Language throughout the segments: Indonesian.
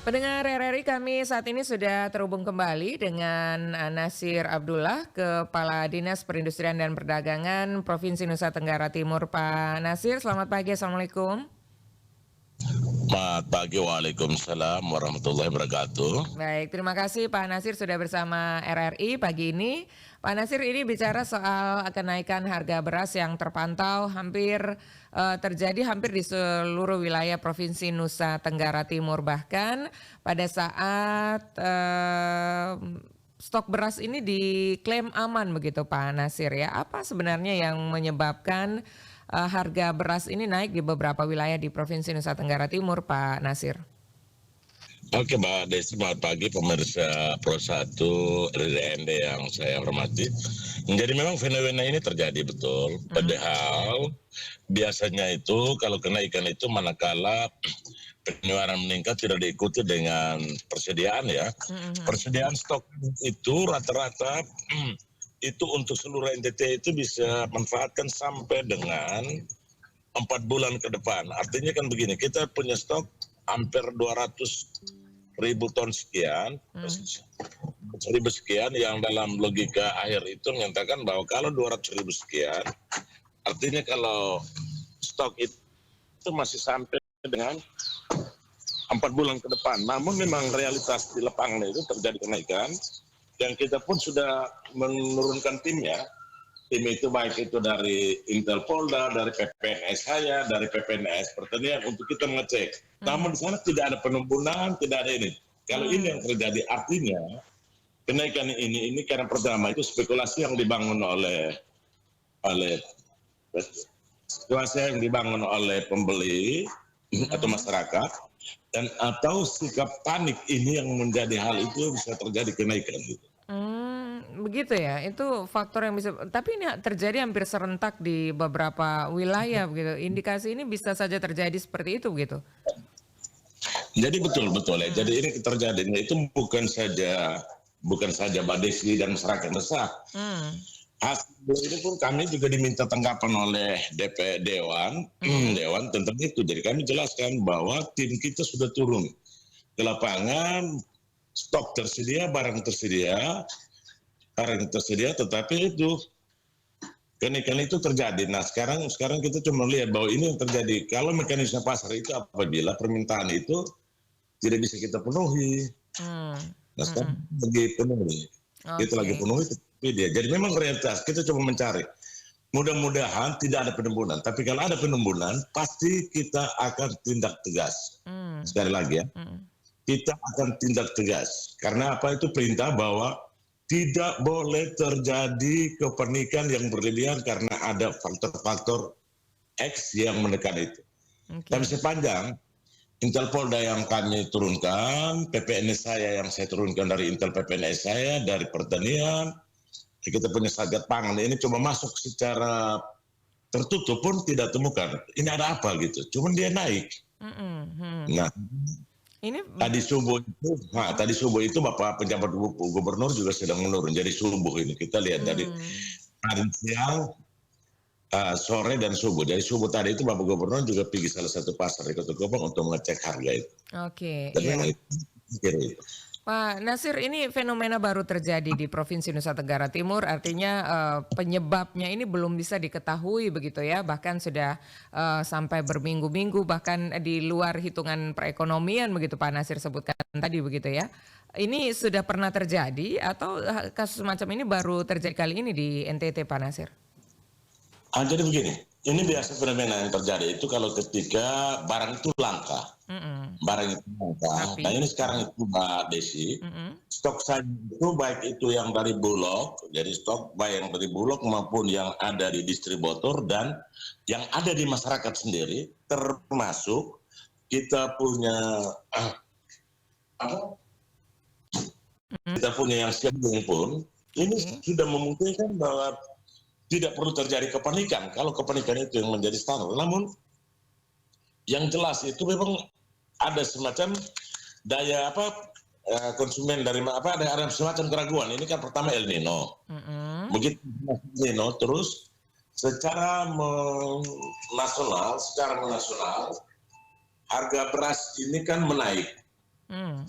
Pendengar RRI, kami saat ini sudah terhubung kembali dengan Nasir Abdullah, Kepala Dinas Perindustrian dan Perdagangan Provinsi Nusa Tenggara Timur. Pak Nasir, selamat pagi. Assalamualaikum. Selamat pagi, waalaikumsalam warahmatullahi wabarakatuh. Baik, terima kasih Pak Nasir sudah bersama RRI pagi ini. Pak Nasir, ini bicara soal kenaikan harga beras yang terpantau terjadi hampir di seluruh wilayah Provinsi Nusa Tenggara Timur. Bahkan pada saat stok beras ini diklaim aman begitu Pak Nasir ya. Apa sebenarnya yang menyebabkan harga beras ini naik di beberapa wilayah di Provinsi Nusa Tenggara Timur, Pak Nasir? Oke Mbak Desi, selamat pagi pemirsa Pro 1 RDND yang saya hormati. Jadi memang fenomena ini terjadi betul. Padahal biasanya itu kalau kenaikan itu manakala pengeluaran meningkat tidak diikuti dengan persediaan ya. Persediaan stok itu rata-rata itu untuk seluruh NTT itu bisa manfaatkan sampai dengan 4 bulan ke depan. Artinya kan begini, kita punya stok hampir 200.000 ton sekian, 1.000 sekian yang dalam logika akhir itu menyatakan bahwa kalau 200.000 sekian, artinya kalau stok itu masih sampai dengan 4 bulan ke depan. Namun memang realitas di lapangan itu terjadi kenaikan, yang kita pun sudah menurunkan timnya. Tim itu baik itu dari Intel Polda, dari PPNS saya, dari PPNS Pertanian untuk kita mengecek. Namun di sana tidak ada penimbunan, tidak ada ini. Kalau ini yang terjadi artinya kenaikan ini karena pertama itu spekulasi yang dibangun oleh pembeli atau masyarakat dan atau sikap panik ini yang menjadi hal itu bisa terjadi kenaikan gitu. Begitu ya, itu faktor yang bisa, tapi ini terjadi hampir serentak di beberapa wilayah begitu. Indikasi ini bisa saja terjadi seperti itu begitu. Jadi betul ya. Jadi ini terjadinya itu bukan saja Mbak Desi dan masyarakat resah. Hasil ini pun kami juga diminta tanggapan oleh Dewan tentang itu. Jadi kami jelaskan bahwa tim kita sudah turun ke lapangan, stok tersedia, barang tersedia, tetapi itu kenaikan itu terjadi. Nah sekarang kita cuma lihat bahwa ini yang terjadi. Kalau mekanisme pasar itu apabila permintaan itu tidak bisa kita penuhi. Nah sekarang lagi penuhi. Kita lagi penuhi tapi dia. Jadi memang realitas kita coba mencari. Mudah-mudahan tidak ada penimbunan. Tapi kalau ada penimbunan pasti kita akan tindak tegas. Sekali lagi ya. Kita akan tindak tegas. Karena apa itu perintah bahwa tidak boleh terjadi kepanikan yang berlebihan karena ada faktor-faktor X yang menekan itu. Dan sepanjang Intel Polda yang kami turunkan, PPNS saya yang saya turunkan dari Intel PPNS saya, dari pertanian, kita punya Satgas Pangan, ini coba masuk secara tertutup pun tidak temukan. Ini ada apa gitu, cuman dia naik. Nah, ini tadi subuh itu Bapak penjabat gubernur juga sedang menurun. Jadi subuh ini kita lihat dari siang, sore dan subuh. Jadi subuh tadi itu Bapak gubernur juga pergi salah satu pasar di Kota Kupang untuk mengecek harga itu. Oke, iya. Pak Nasir, ini fenomena baru terjadi di Provinsi Nusa Tenggara Timur, artinya penyebabnya ini belum bisa diketahui begitu ya, bahkan sudah sampai berminggu-minggu, bahkan di luar hitungan perekonomian begitu Pak Nasir sebutkan tadi begitu ya. Ini sudah pernah terjadi atau kasus semacam ini baru terjadi kali ini di NTT Pak Nasir? Jadi begini, ini biasa fenomena yang terjadi itu kalau ketika barang itu langka. Barang itu langka. Nah ini sekarang itu Mbak Desi, stok saja itu baik itu yang dari Bulog, jadi stok baik yang dari Bulog maupun yang ada di distributor dan yang ada di masyarakat sendiri, termasuk kita punya yang siap pun, ini sudah memungkinkan bahwa tidak perlu terjadi kepanikan. Kalau kepanikan itu yang menjadi standar. Namun yang jelas itu memang ada semacam daya konsumen dari ada semacam keraguan. Ini kan pertama El Nino. Begitu El Nino terus secara nasional harga beras ini kan menaik.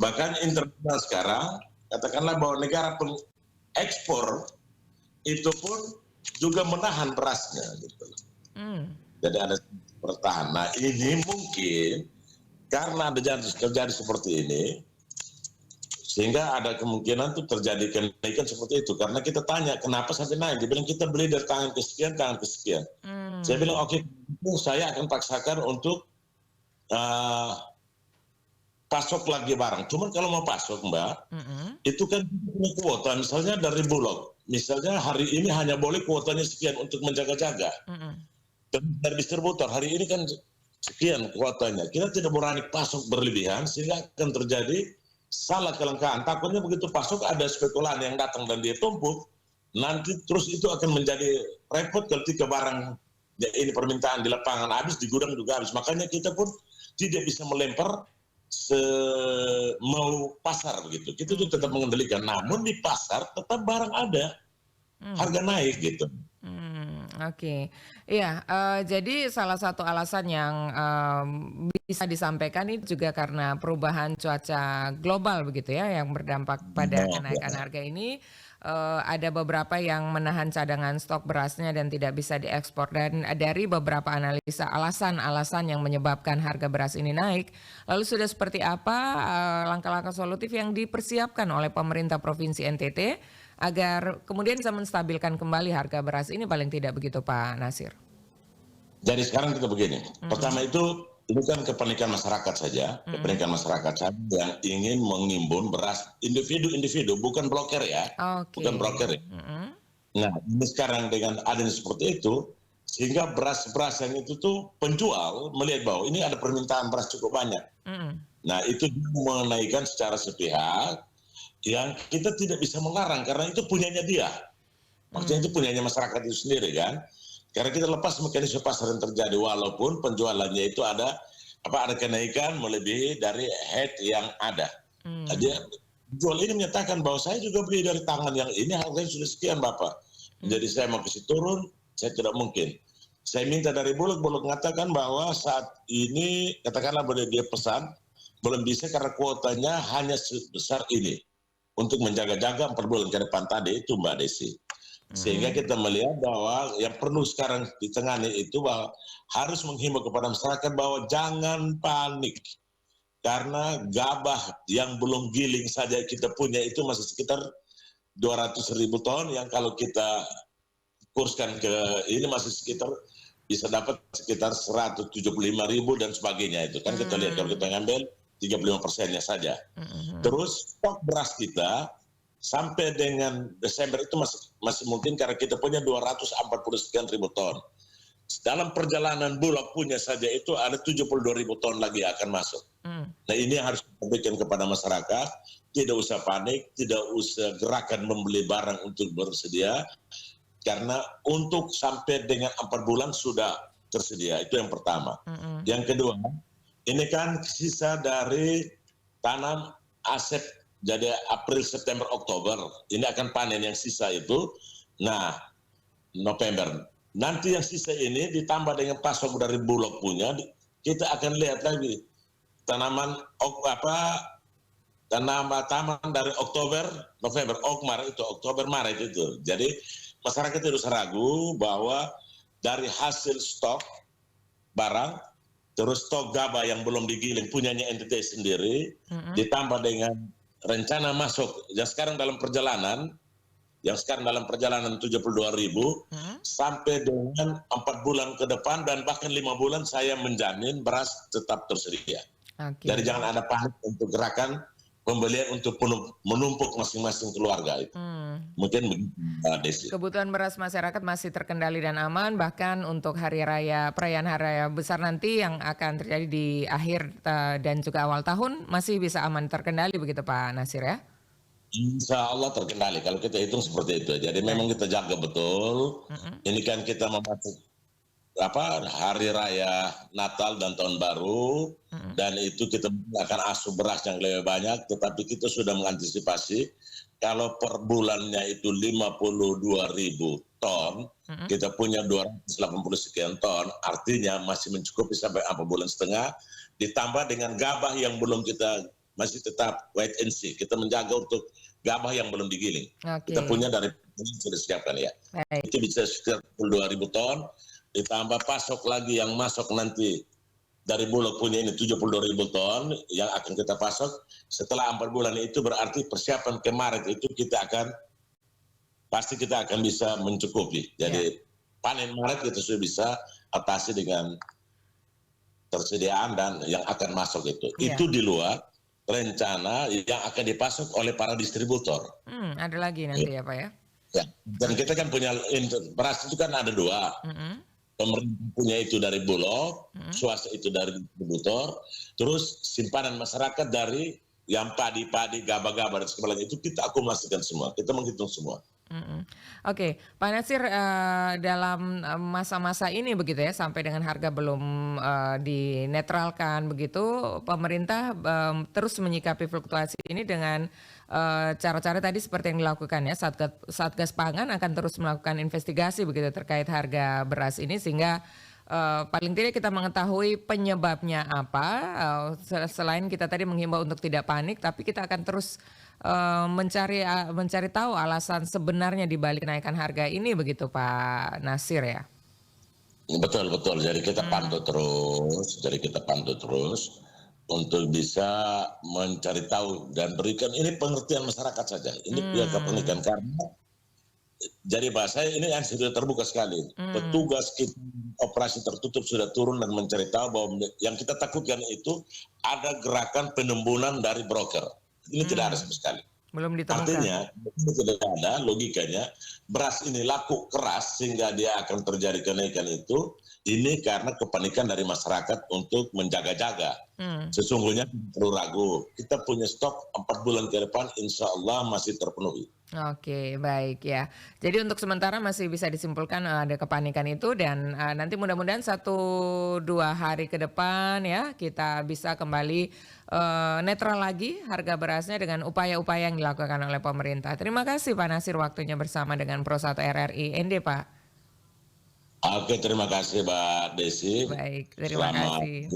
Bahkan internasional sekarang, katakanlah bahwa negara pengekspor itu pun juga menahan berasnya gitu. Jadi ada bertahan. Nah ini mungkin karena ada terjadi seperti ini, sehingga ada kemungkinan tuh terjadi kenaikan seperti itu. Karena kita tanya kenapa sampai naik, dia bilang kita beli dari tangan kesekian, tangan kesekian. Saya bilang oke, saya akan paksakan untuk pasok lagi barang. Cuman kalau mau pasok Mbak, itu kan punya kuota. Misalnya dari Bulog, misalnya hari ini hanya boleh kuotanya sekian untuk menjaga-jaga. Dari distributor hari ini kan sekian kuotanya. Kita tidak berani pasok berlebihan sehingga akan terjadi salah kelangkaan. Takutnya begitu pasok ada spekulan yang datang dan dia tumpuk, nanti terus itu akan menjadi repot ketika barang ya ini permintaan di lapangan habis, di gudang juga habis. Makanya kita pun tidak bisa melempar mau pasar begitu. Kita tuh tetap mengendalikan. Namun di pasar tetap barang ada, harga naik gitu. Oke, iya, jadi salah satu alasan yang bisa disampaikan itu juga karena perubahan cuaca global begitu ya, yang berdampak pada kenaikan harga ini. Ada beberapa yang menahan cadangan stok berasnya dan tidak bisa diekspor, dan dari beberapa analisa alasan-alasan yang menyebabkan harga beras ini naik. Lalu sudah seperti apa langkah-langkah solutif yang dipersiapkan oleh pemerintah Provinsi NTT agar kemudian bisa menstabilkan kembali harga beras ini paling tidak begitu Pak Nasir? Jadi sekarang kita begini, pertama itu kan kepanikan masyarakat saja, kepanikan masyarakat saja yang ingin mengimbun beras individu-individu, bukan broker ya, bukan broker ya. Nah ini sekarang dengan adanya seperti itu, sehingga beras-beras yang itu tuh penjual melihat bahwa ini ada permintaan beras cukup banyak. Nah itu menaikkan secara sepihak, yang kita tidak bisa melarang karena itu punyanya dia. Maksudnya itu punyanya masyarakat itu sendiri kan. Karena kita lepas mekanisme pasar yang terjadi walaupun penjualannya itu ada kenaikan melebihi dari head yang ada. Dia jual ini menyatakan bahwa saya juga beli dari tangan yang ini harganya sudah sekian Bapak. Jadi saya mau kasih turun, saya tidak mungkin. Saya minta dari Bulog mengatakan bahwa saat ini katakanlah boleh dia pesan belum bisa karena kuotanya hanya sebesar ini. Untuk menjaga-jaga 4 bulan ke depan tadi itu Mbak Desi. Sehingga kita melihat bahwa yang perlu sekarang ditangani itu bahwa harus menghimbau kepada masyarakat bahwa jangan panik. Karena gabah yang belum giling saja kita punya itu masih sekitar 200.000 ton yang kalau kita kurskan ke ini masih sekitar bisa dapat sekitar 175.000 dan sebagainya itu kan kita lihat kalau kita ngambil 35%-nya saja. Terus stok beras kita sampai dengan Desember itu masih mungkin karena kita punya 240 sekian ribu ton. Dalam perjalanan Bulog punya saja itu ada 72.000 ton lagi akan masuk. Nah ini yang harus kita berikan kepada masyarakat, tidak usah panik, tidak usah gerakan membeli barang untuk bersedia, karena untuk sampai dengan 4 bulan sudah tersedia, itu yang pertama. Yang kedua, ini kan sisa dari tanam asep, jadi April, September, Oktober. Ini akan panen yang sisa itu. Nah, November. Nanti yang sisa ini ditambah dengan pasok dari Bulog punya, kita akan lihat lagi tanaman dari Oktober, November, Oktober, Maret itu. Jadi masyarakat tidak usah ragu bahwa dari hasil stok barang, terus stok gabah yang belum digiling punyanya NTT sendiri, ditambah dengan rencana masuk yang sekarang dalam perjalanan 72.000 sampai dengan 4 bulan ke depan dan bahkan 5 bulan saya menjamin beras tetap tersedia. Jadi jangan ada panik untuk gerakan pembelian untuk menumpuk masing-masing keluarga itu. Mungkin Desi. Kebutuhan beras masyarakat masih terkendali dan aman, bahkan untuk perayaan hari raya besar nanti yang akan terjadi di akhir dan juga awal tahun masih bisa aman terkendali begitu Pak Nasir ya? Insya Allah terkendali kalau kita hitung seperti itu. Jadi memang kita jaga betul. Ini kan kita memasuki hari raya Natal dan Tahun Baru, dan itu kita akan asuh beras yang lebih banyak, tetapi kita sudah mengantisipasi kalau per bulannya itu 52.000 ton, kita punya 280 sekian ton, artinya masih mencukupi sampai 4 bulan setengah, ditambah dengan gabah yang belum kita masih tetap wait and see. Kita menjaga untuk gabah yang belum digiling. Kita punya dari sudah siapkan ya. Itu bisa sekitar 22.000 ton, ditambah pasok lagi yang masuk nanti dari Bulog punya ini 72.000 ton yang akan kita pasok. Setelah 4 bulan itu berarti persiapan ke Maret itu pasti kita akan bisa mencukupi. Jadi panen Maret kita sudah bisa atasi dengan tersediaan dan yang akan masuk itu. Itu di luar rencana yang akan dipasok oleh para distributor. Ada lagi nanti ya Pak ya? Ya. Dan kita kan punya beras itu kan ada 2. Pemerintah punya itu dari Bulog, swasta itu dari distributor, terus simpanan masyarakat dari yang padi-padi, gabah-gabah dan sebagainya itu kita akumulasikan semua, kita menghitung semua. Oke, Pak Nasir, dalam masa-masa ini begitu ya, sampai dengan harga belum dinetralkan begitu, pemerintah terus menyikapi fluktuasi ini dengan cara-cara tadi seperti yang dilakukan ya, Satgas Pangan akan terus melakukan investigasi begitu terkait harga beras ini sehingga paling tidak kita mengetahui penyebabnya apa. Selain kita tadi menghimbau untuk tidak panik, tapi kita akan terus mencari tahu alasan sebenarnya di balik kenaikan harga ini begitu Pak Nasir ya. Betul. Jadi kita pantau terus untuk bisa mencari tahu dan berikan ini pengertian masyarakat saja. Ini pihak penelitian karena jadi bahasa ini yang sudah terbuka sekali. Petugas kita operasi tertutup sudah turun dan mencari tahu bahwa yang kita takutkan itu ada gerakan penimbunan dari broker. Ini tidak ada sama sekali. Belum ditemukan. Artinya ini tidak ada logikanya beras ini laku keras sehingga dia akan terjadi kenaikan itu. Ini karena kepanikan dari masyarakat untuk menjaga-jaga. Sesungguhnya perlu ragu. Kita punya stok 4 bulan ke depan insya Allah masih terpenuhi. Oke, baik ya. Jadi untuk sementara masih bisa disimpulkan ada kepanikan itu dan nanti mudah-mudahan 1-2 hari ke depan ya kita bisa kembali netral lagi harga berasnya dengan upaya-upaya yang dilakukan oleh pemerintah. Terima kasih Pak Nasir waktunya bersama dengan Pro 1 RRI ND Pak. Oke, terima kasih Mbak Desi. Baik, terima kasih.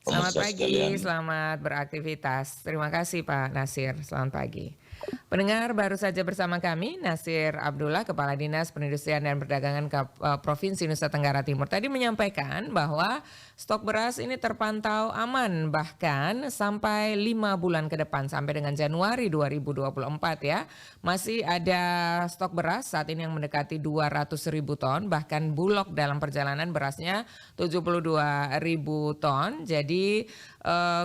Selamat pagi, selamat beraktivitas. Terima kasih Pak Nasir, selamat pagi. Pendengar, baru saja bersama kami Nasir Abdullah, Kepala Dinas Perindustrian dan Perdagangan Provinsi Nusa Tenggara Timur. Tadi menyampaikan bahwa stok beras ini terpantau aman bahkan sampai 5 bulan ke depan sampai dengan Januari 2024 ya. Masih ada stok beras saat ini yang mendekati 200.000 ton, bahkan Bulog dalam perjalanan berasnya 72.000 ton. Jadi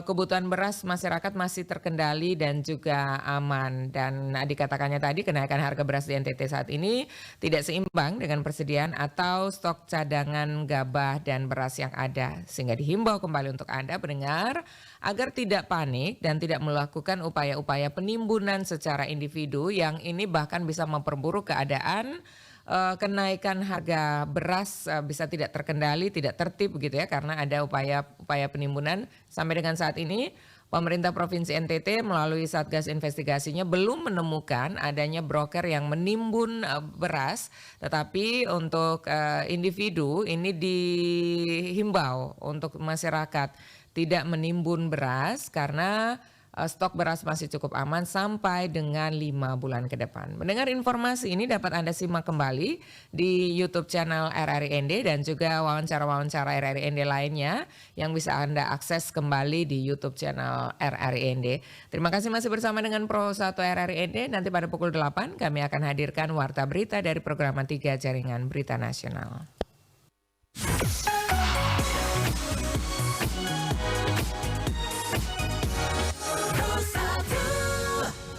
kebutuhan beras masyarakat masih terkendali dan juga aman. Dan dikatakannya tadi kenaikan harga beras di NTT saat ini tidak seimbang dengan persediaan atau stok cadangan gabah dan beras yang ada. Sehingga dihimbau kembali untuk Anda pendengar agar tidak panik dan tidak melakukan upaya-upaya penimbunan secara individu yang ini bahkan bisa memperburuk keadaan. Kenaikan harga beras bisa tidak terkendali, tidak tertib begitu ya karena ada upaya penimbunan. Sampai dengan saat ini pemerintah Provinsi NTT melalui Satgas investigasinya belum menemukan adanya broker yang menimbun beras, tetapi untuk individu ini dihimbau untuk masyarakat tidak menimbun beras karena stok beras masih cukup aman sampai dengan 5 bulan ke depan. Mendengar informasi ini dapat Anda simak kembali di YouTube channel RRI ND dan juga wawancara-wawancara RRI ND lainnya yang bisa Anda akses kembali di YouTube channel RRI ND. Terima kasih masih bersama dengan Pro 1 RRI ND. Nanti pada pukul 8 kami akan hadirkan warta berita dari program 3 Jaringan Berita Nasional.